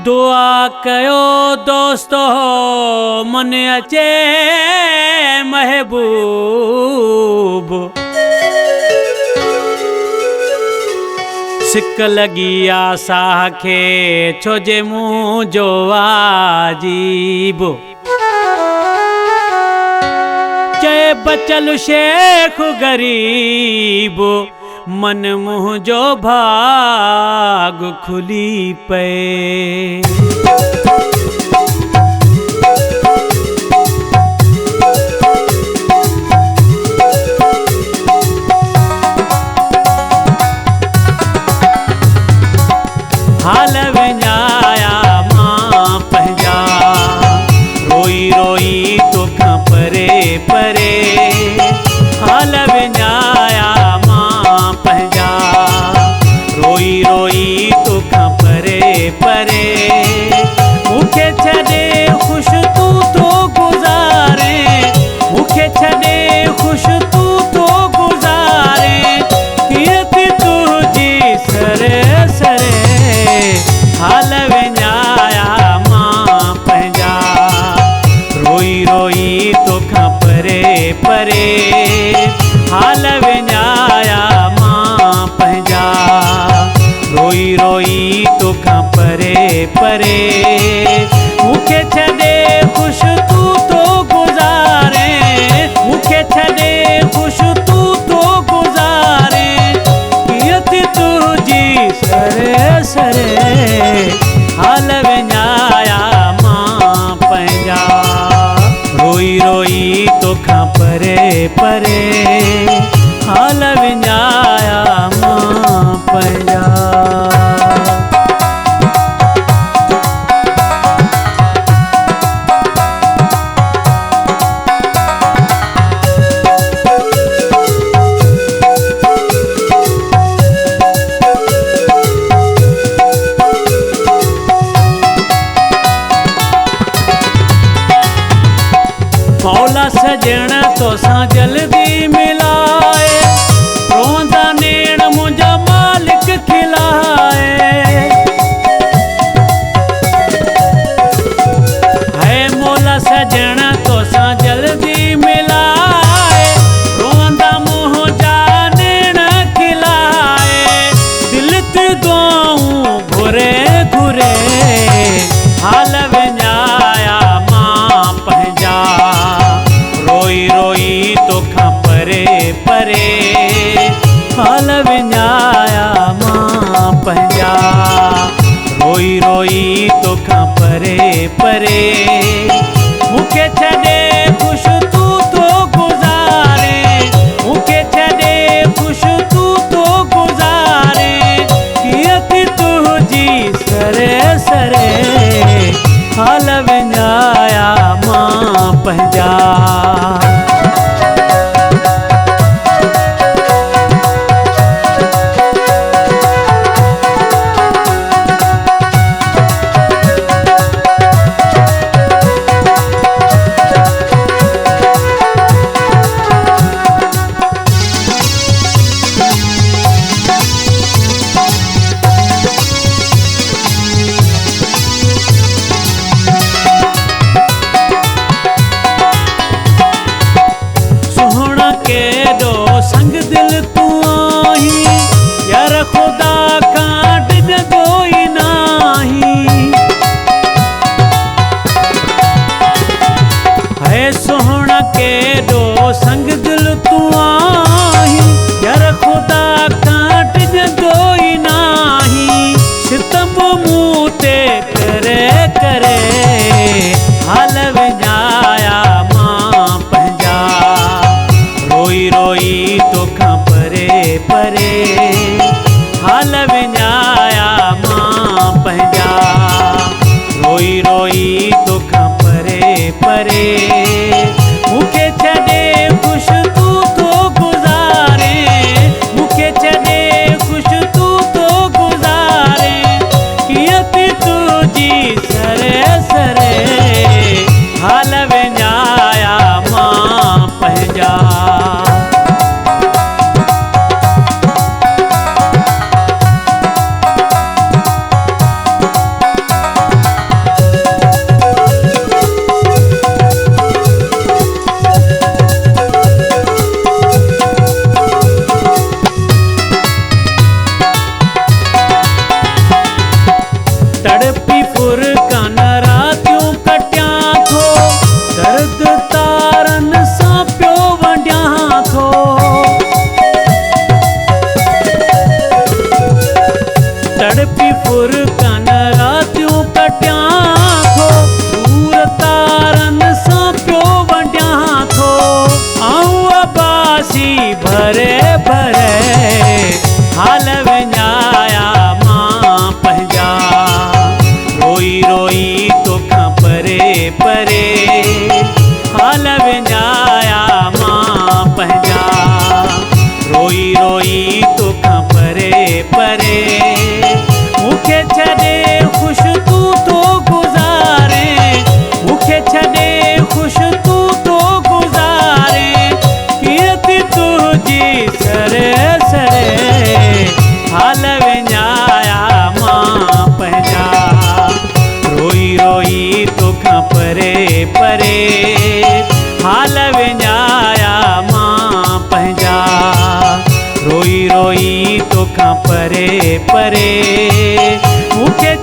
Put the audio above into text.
दुआ कयो दोस्तो मन अचे महबूब, सिक लगी आसा खे छोजे मुँह जो वाजीब। चए बचल शेख गरीब, मन मुँह जो भाग खुली पे। हाल विञाया मां पंहिंजा, रोई रोई तोखां परे परे। हाल विञाया मां पंहिंजा, रोई रोई तोखां परे परे। मूंखे छॾे ख़ुश तूं थो गुज़ारे, मूंखे छॾे ख़ुश तूं थो गुज़ारे। कीअं थी तुंहिंजी सरे सरे, हाल विञाया मां पंहिंजा, रोई रोई तोखां परे परे। हाल विञाया मां पंहिंजा, रोई रोई तोखां परे परे। मूंखे छॾे ख़ुश तूं थो गुज़ारे, मूंखे छॾे ख़ुश तूं थो गुज़ारे। कीअं थी तुंहिंजी सरे सरे, हाल विञाया मां पंहिंजा, रोई रोई तोखां परे परे। हाल विञाया मां पंहिंजा। मौला सजण तोसां जल्दी मिलाए, रोंदा नेण मुंहिंजा मालिक खिलाए। है मौला सजण तोसां जल्दी मिलाए, रोंदा मुंहिंजा नेण खिलाए। दिल ते दुआऊं घुरे घुरे, हाल विञाया मां पंहिंजा, रोई रोई तोखां परे परे। हाल विञाया मां पंहिंजा, रोई रोई तोखां परे परे। मूंखे छॾे ख़ुश तूं थो गुज़ारे, मूंखे छॾे ख़ुश तूं थो गुज़ारे। कीअं थी तुंहिंजी सरे सरे, हाल विञाया मां पंहिंजा। केॾो संग दिल तूं आहीं, यार ख़ुदा खां डिॼंदो ई नाही। है सोहणा केॾो संग दिल तूं आहीं, यार ख़ुदा खां डिॼंदो ई नाही। सितम मूं ते करे करे, हाल विञाया मां पंहिंजा, रोई रोई तोखां परे परे। हाल विञाया मां पंहिंजा, रोई रोई तोखां परे परे। मूंखे छॾे ख़ुश तूं थो गुज़ारे, हाल विञाया मां पंहिंजा। रोई रोई तोखां परे परे हाल विञाया मां पंहिंजा। रोई रोई तोखां परे परे मूंखे छॾे ख़ुश तूं तो गुज़ारे। मूंखे छॾे ख़ुश तूं तो गुज़ारे। कीरत तुंहिंजी सरे सरे हाल विञाया मां पंहिंजा। रोई रोई तोखां परे परे हाल विञाया मां पंहिंजा। रोई रोई तोखां परे परे मूंखे